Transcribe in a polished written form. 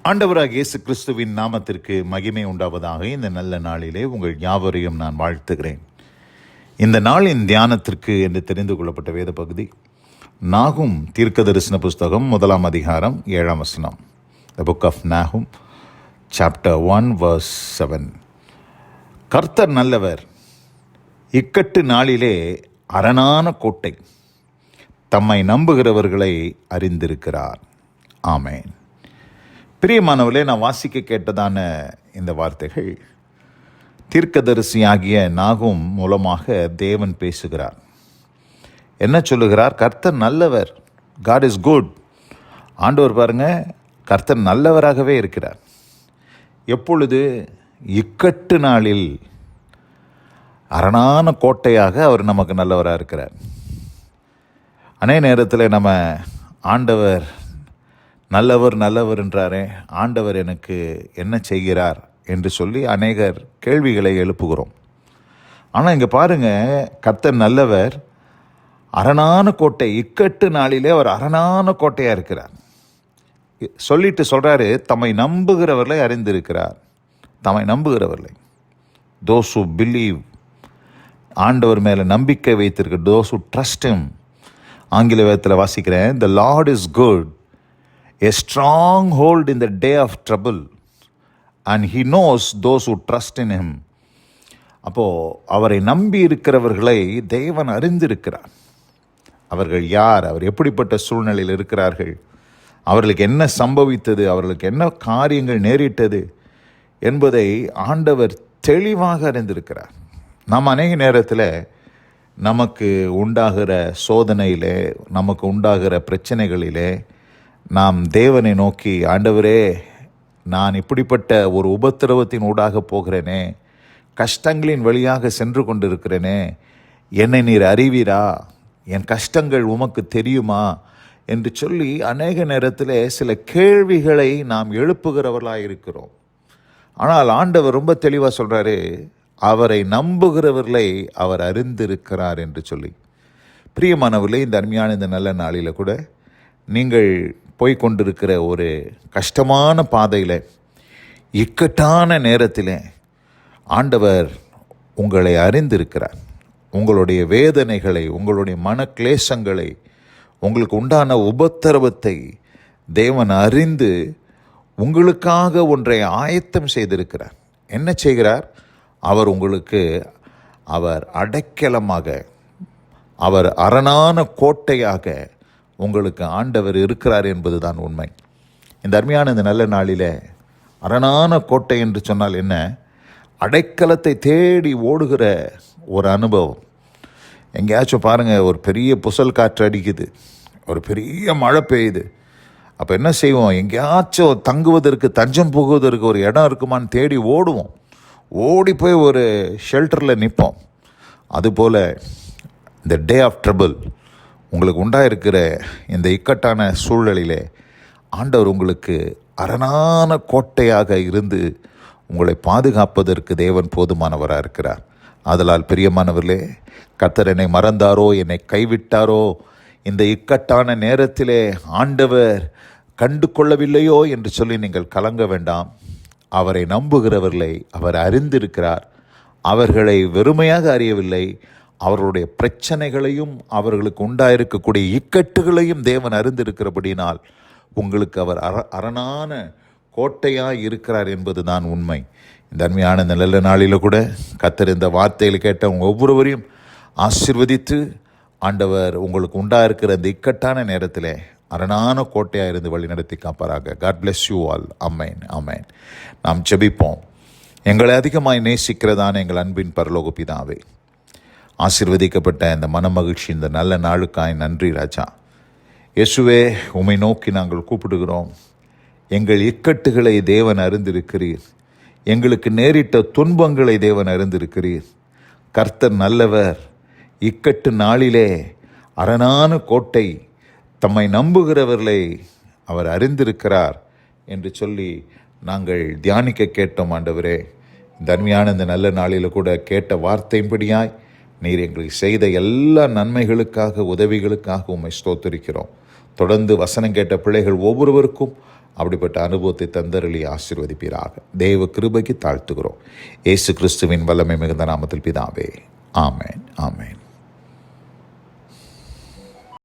ஆண்டவராகிய இயேசு கிறிஸ்துவின் நாமத்திற்கு மகிமை உண்டாவதாக இந்த நல்ல நாளிலே உங்கள் யாவரையும் நான் வாழ்த்துகிறேன். இந்த நாளின் தியானத்திற்கு என்று தெரிந்து கொள்ளப்பட்ட வேத பகுதி நாகும் தீர்க்க தரிசன புஸ்தகம் 1 அதிகாரம் 7 வசனம். த புக் ஆஃப் நாகும் சாப்டர் 1 verse 7. கர்த்தர் நல்லவர், இக்கட்டு நாளிலே அரணான கோட்டை, தம்மை நம்புகிறவர்களை அறிந்திருக்கிறார். ஆமேன். பிரியமானவர்களே, நான் வாசிக்க கேட்டதான இந்த வார்த்தைகள் தீர்க்கதரிசியாகிய நாகும் மூலமாக தேவன் பேசுகிறார். என்ன சொல்லுகிறார்? கர்த்தர் நல்லவர். God is good. ஆண்டவர் பாருங்க, கர்த்தர் நல்லவராகவே இருக்கிறார். எப்பொழுது? இக்கட்டு நாளில் அரணான கோட்டையாக அவர் நமக்கு நல்லவராக இருக்கிறார். அநேக நேரத்தில் நம்ம ஆண்டவர் நல்லவர் என்றாரே, ஆண்டவர் எனக்கு என்ன செய்கிறார் என்று சொல்லி அநேகர் கேள்விகளை எழுப்புகிறோம். ஆனால் இங்கே பாருங்கள், கர்த்தர் நல்லவர், அரணான கோட்டை, இக்கட்டு நாளிலே அவர் அரணான கோட்டையாக இருக்கிறார். சொல்லிட்டு சொல்கிறாரு, தம்மை நம்புகிறவர்களை அறிந்திருக்கிறார். தம்மை நம்புகிறவர்களை, those who believe, ஆண்டவர் மேலே நம்பிக்கை வைத்திருக்கிற those who trust him. ஆங்கில வேதத்தில் வாசிக்கிறேன், the Lord is good, a stronghold in the day of trouble, and he knows those who trust in him. அப்போது அவரை நம்பி இருக்கிறவர்களை தேவன் அறிந்திருக்கிறார். அவர்கள் யார், அவர் எப்படிப்பட்ட சூழ்நிலையில் இருக்கிறார்கள், அவர்களுக்கு என்ன சம்பவித்தது, அவர்களுக்கு என்ன காரியங்கள் நேரிட்டது என்பதை ஆண்டவர் தெளிவாக அறிந்திருக்கிறார். நாம் அநேக நேரத்தில் நமக்கு உண்டாகிற சோதனையிலே, நமக்கு உண்டாகிற பிரச்சனைகளிலே நாம் தேவனை நோக்கி, ஆண்டவரே, நான் இப்படிப்பட்ட ஒரு உபத்திரவத்தின் ஊடாக போகிறேனே, கஷ்டங்களின் வழியாக சென்று கொண்டிருக்கிறேனே, என்னை நீர் அறிவீரா, என் கஷ்டங்கள் உமக்கு தெரியுமா என்று சொல்லி அநேக நேரத்தில் சில கேள்விகளை நாம் எழுப்புகிறவர்களாக இருக்கிறோம். ஆனால் ஆண்டவர் ரொம்ப தெளிவாக சொல்கிறாரு, அவரை நம்புகிறவர்களை அவர் அறிந்திருக்கிறார் என்று சொல்லி. பிரியமானவர்களே, இந்த அருமையான இந்த நல்ல நாளில் கூட நீங்கள் போய்கொண்டிருக்கிற ஒரு கஷ்டமான பாதையில், இக்கட்டான நேரத்தில் ஆண்டவர் உங்களை அறிந்திருக்கிறார். உங்களுடைய வேதனைகளை, உங்களுடைய மனக்லேசங்களை, உங்களுக்கு உண்டான உபத்திரவத்தை தேவன் அறிந்து உங்களுக்காக ஒன்றை ஆயத்தம் செய்திருக்கிறார். என்ன செய்கிறார்? அவர் உங்களுக்கு, அவர் அடைக்கலமாக, அவர் அரணான கோட்டையாக உங்களுக்கு ஆண்டவர் இருக்கிறார் என்பது தான் உண்மை. இந்த அருமையான இந்த நல்ல நாளில் அரணான கோட்டை என்று சொன்னால் என்ன? அடைக்கலத்தை தேடி ஓடுகிற ஒரு அனுபவம். எங்கேயாச்சும் பாருங்கள், ஒரு பெரிய புசல் காற்று அடிக்குது, ஒரு பெரிய மழை பெய்யுது. அப்போ என்ன செய்வோம்? எங்கேயாச்சும் தங்குவதற்கு, தஞ்சம் புகுவதற்கு ஒரு இடம் இருக்குமான்னு தேடி ஓடுவோம். ஓடி போய் ஒரு ஷெல்டரில் நிற்போம். அதுபோல் இந்த டே ஆஃப் ட்ரபிள், உங்களுக்கு உண்டாயிருக்கிற இந்த இக்கட்டான சூழ்நிலையிலே ஆண்டவர் உங்களுக்கு அரணான கோட்டையாக இருந்து உங்களை பாதுகாப்பதற்கு தேவன் போதுமானவராக இருக்கிறார். ஆதலால் பிரியமானவர்களே, கர்த்தர் என்னை மறந்தாரோ, என்னை கைவிட்டாரோ, இந்த இக்கட்டான நேரத்திலே ஆண்டவர் கண்டு கொள்ளவில்லையோ என்று சொல்லி நீங்கள் கலங்க வேண்டாம். அவரை நம்புகிறவர்களை அவர் அறிந்திருக்கிறார். அவர்களை வெறுமையாக அறியவில்லை, அவர்களுடைய பிரச்சனைகளையும் அவர்களுக்கு உண்டாயிருக்கக்கூடிய இக்கட்டுகளையும் தேவன் அறிந்திருக்கிறபடினால் உங்களுக்கு அவர் அரணான கோட்டையாக இருக்கிறார் என்பது தான் உண்மை. இந்த அருமையான இந்த நல்ல நாளில் கூட கர்த்தர் இந்த வார்த்தையில் கேட்டவங்க ஒவ்வொருவரையும் ஆசீர்வதித்து ஆண்டவர் உங்களுக்கு உண்டாயிருக்கிற இந்த இக்கட்டான நேரத்தில் அரணான கோட்டையாக இருந்து வழி நடத்தி காப்பாராக. God bless you all. அமேன், அமேன். நாம் ஜெபிப்போம். எங்களை அதிகமாய் நேசிக்கிறதான எங்கள் அன்பின் பரலோக பிதாவே, ஆசீர்வதிக்கப்பட்ட இந்த மனமகிழ்ச்சி, இந்த நல்ல நாளுக்காய் நன்றி ராஜா. இயேசுவே, உம்மை நோக்கி நாங்கள் கூப்பிடுகிறோம். எங்கள் இக்கட்டுகளை தேவன் அறிந்திருக்கிறீர். எங்களுக்கு நேரிட்ட துன்பங்களை தேவன் அறிந்திருக்கிறீர். கர்த்தர் நல்லவர், இக்கட்டு நாளிலே அரணான கோட்டை, தம்மை நம்புகிறவர்களை அவர் அறிந்திருக்கிறார் என்று சொல்லி நாங்கள் தியானிக்க கேட்டோம். ஆண்டவரே, இந்த அருமையான இந்த நல்ல நாளில் கூட கேட்ட வார்த்தையின்படியாய் நீர் எங்களுக்கு செய்த எல்லா நன்மைகளுக்காக, உதவிகளுக்காக உம்மை ஸ்தோத்திரிக்கிறோம். தொடர்ந்து வசனம் கேட்ட பிள்ளைகள் ஒவ்வொருவருக்கும் அப்படிப்பட்ட அனுபவத்தை தந்தருளி ஆசீர்வதிப்பீராக. தேவ கிருபைக்கு தாழ்த்துகிறோம். இயேசு கிறிஸ்துவின் வல்லமை மிகுந்த நாமத்தில் பிதாவே. ஆமென், ஆமென்.